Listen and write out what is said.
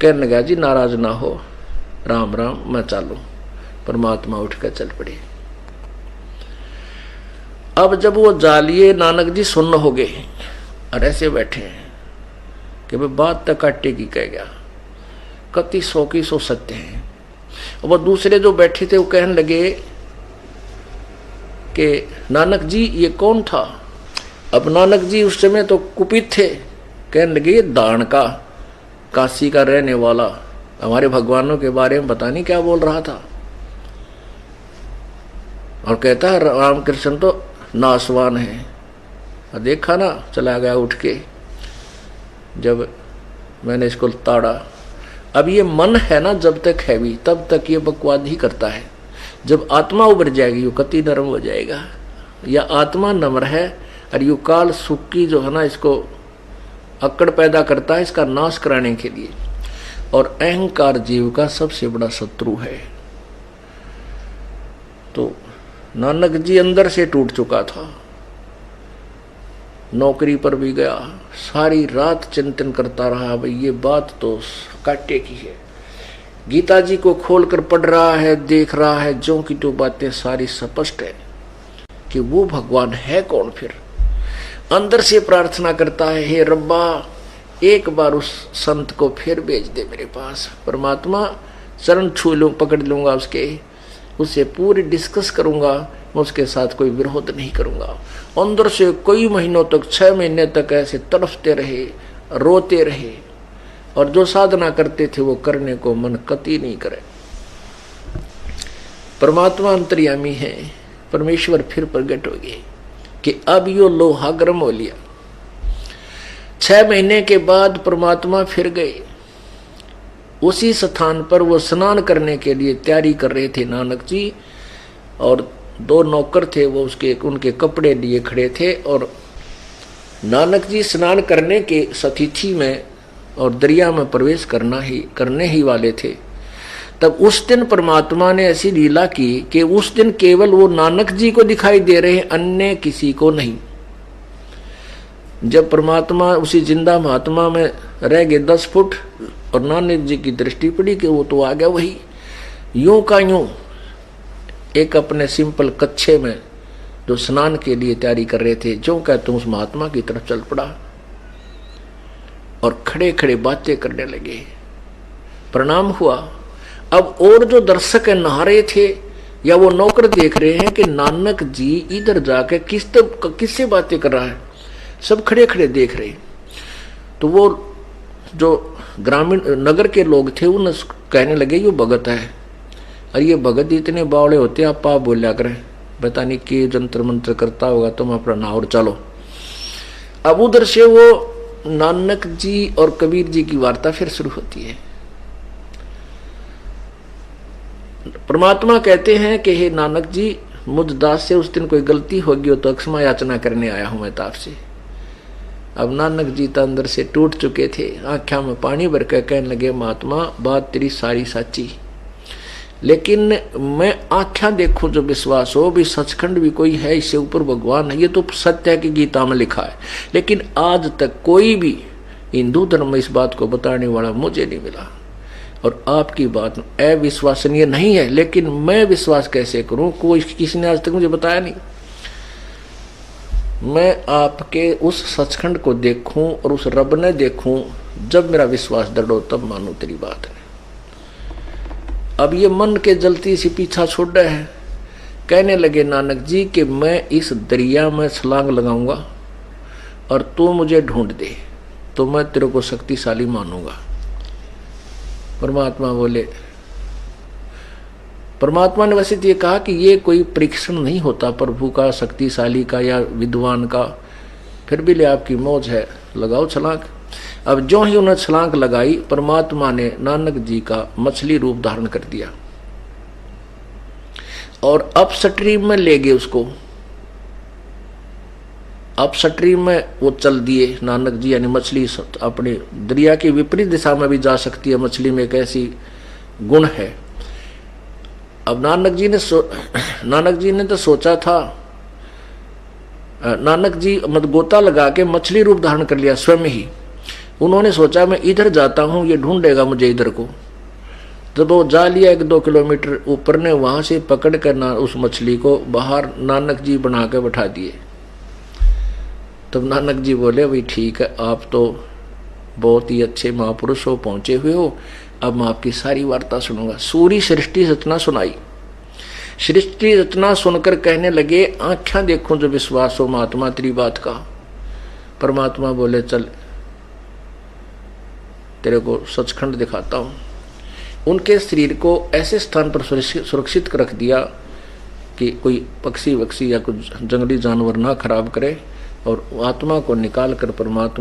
कहने लगा जी नाराज ना हो, राम राम, मैं चालू। परमात्मा उठकर चल पड़े। अब जब वो जालिए नानक जी सुन्न हो गए और ऐसे बैठे हैं कि भाई बात तक काटे की कह गया, कति सौ की सौ सत्य है। और वो दूसरे जो बैठे थे वो कहने लगे कि नानक जी ये कौन था। अब नानक जी उस समय तो कुपित थे, कहने लगे ये दान का, काशी का रहने वाला, हमारे भगवानों के बारे में पता नहीं क्या बोल रहा था। और कहता है रामकृष्ण तो नासवान है। और देखा ना, चला गया उठ के। जब मैंने इसको ताड़ा, अब ये मन है ना, जब तक है भी तब तक ये बकवाद ही करता है। जब आत्मा उभर जाएगी वो कति नरम हो जाएगा। या आत्मा नम्र है और यू काल सुख की जो है ना, इसको अकड़ पैदा करता है इसका नाश कराने के लिए। और अहंकार जीव का सबसे बड़ा शत्रु है। तो नानक जी अंदर से टूट चुका था, नौकरी पर भी गया, सारी रात चिंतन करता रहा, भाई ये बात तो काटे की है। गीता जी को खोलकर पढ़ रहा है, देख रहा है, जो की तो बातें सारी स्पष्ट है कि वो भगवान है कौन। फिर अंदर से प्रार्थना करता है, हे रब्बा एक बार उस संत को फिर भेज दे मेरे पास। परमात्मा चरण छू लूं, पकड़ लूंगा उससे पूरी डिस्कस करूंगा, मैं उसके साथ कोई विरोध नहीं करूंगा। अंदर से कई महीनों तक, 6 महीने तक ऐसे तड़फते रहे, रोते रहे। और जो साधना करते थे वो करने को मन कति नहीं करे। परमात्मा अंतर्यामी है, परमेश्वर फिर प्रकट हो गए कि अब यो लोहा गर्म हो लिया। 6 महीने के बाद परमात्मा फिर गए उसी स्थान पर। वो स्नान करने के लिए तैयारी कर रहे थे नानक जी, और 2 नौकर थे, वो उनके कपड़े लिए खड़े थे। और नानक जी स्नान करने के सतिथि में और दरिया में प्रवेश करने ही वाले थे। तब उस दिन परमात्मा ने ऐसी लीला की कि उस दिन केवल वो नानक जी को दिखाई दे रहे, अन्य किसी को नहीं। जब परमात्मा उसी जिंदा महात्मा में रह गए 10 फुट और नानक जी की दृष्टि पड़ी कि वो तो आ गया वही, यूं का यूं एक अपने सिंपल कच्छे में जो स्नान के लिए तैयारी कर रहे थे, जो कहते उस महात्मा की तरफ चल पड़ा और खड़े खड़े बातें करने लगे। प्रणाम हुआ। अब और जो दर्शक नहा रहे थे या वो नौकर देख रहे हैं कि नानक जी इधर जाके किससे बातें कर रहा है, सब खड़े खड़े देख रहे। तो वो जो ग्रामीण नगर के लोग थे उन कहने लगे ये भगत है, और ये भगत इतने बावड़े होते आप बोलिया करें, पता नहीं कि जंतर मंत्र करता होगा, तुम अपना नावर चलो। अब उधर से वो नानक जी और कबीर जी की वार्ता फिर शुरू होती है। परमात्मा कहते हैं कि हे नानक जी, मुझ दास से उस दिन कोई गलती होगी तो क्षमा याचना करने आया हूं मैं ताप से। अब नानक जी तो अंदर से टूट चुके थे, आँखों में पानी भर कर कहने लगे, महात्मा बात तेरी सारी सच्ची, लेकिन मैं आँखें देखूं जो विश्वास हो भी, सचखंड भी कोई है, इससे ऊपर भगवान है, ये तो सत्य है कि गीता में लिखा है, लेकिन आज तक कोई भी हिंदू धर्म में इस बात को बताने वाला मुझे नहीं मिला। और आपकी बात अविश्वसनीय नहीं है, लेकिन मैं विश्वास कैसे करूं, कोई किसी ने आज तक मुझे बताया नहीं। मैं आपके उस सचखंड को देखूं और उस रब ने देखूं, जब मेरा विश्वास दृढ़ हो तब मानूं तेरी बात है। अब ये मन के जलती सी पीछा छोड़ रहे हैं। कहने लगे नानक जी कि मैं इस दरिया में छलांग लगाऊंगा और तू मुझे ढूंढ दे तो मैं तेरे को शक्तिशाली मानूंगा। परमात्मा बोले, परमात्मा ने वैसे ये कहा कि ये कोई परीक्षण नहीं होता प्रभु का, शक्तिशाली का या विद्वान का, फिर भी ले आपकी मौज है, लगाओ छलांग। अब जो ही उन्हें छलांग लगाई, परमात्मा ने नानक जी का मछली रूप धारण कर दिया और अपस्ट्रीम में ले गए उसको। अपस्ट्रीम में वो चल दिए नानक जी, यानी मछली अपने दरिया की विपरीत दिशा में भी जा सकती है, मछली में एक ऐसी गुण है। अब नानक जी ने तो सोचा था, नानक जी गोता लगा के मछली रूप धारण कर लिया स्वयं ही, उन्होंने सोचा मैं इधर जाता हूं, ये ढूंढेगा मुझे इधर को। जब वो जा लिया 1-2 किलोमीटर ऊपर ने, वहां से पकड़ कर ना उस मछली को बाहर नानक जी बना के बैठा दिए। तब नानक जी बोले भाई ठीक है, आप तो बहुत ही अच्छे महापुरुष हो, पहुंचे हुए हो, अब मैं आपकी सारी वार्ता सुनूंगा। सूरी सृष्टि रचना सुनाई। सृष्टि रचना सुनकर कहने लगे आंखें देखो जो विश्वास हो महात्मा तेरी बात का। परमात्मा बोले चल तेरे को सचखंड दिखाता हूं। उनके शरीर को ऐसे स्थान पर सुरक्षित रख दिया कि कोई पक्षी वक्षी या कुछ जंगली जानवर ना खराब करे, और आत्मा को निकाल कर परमात्मा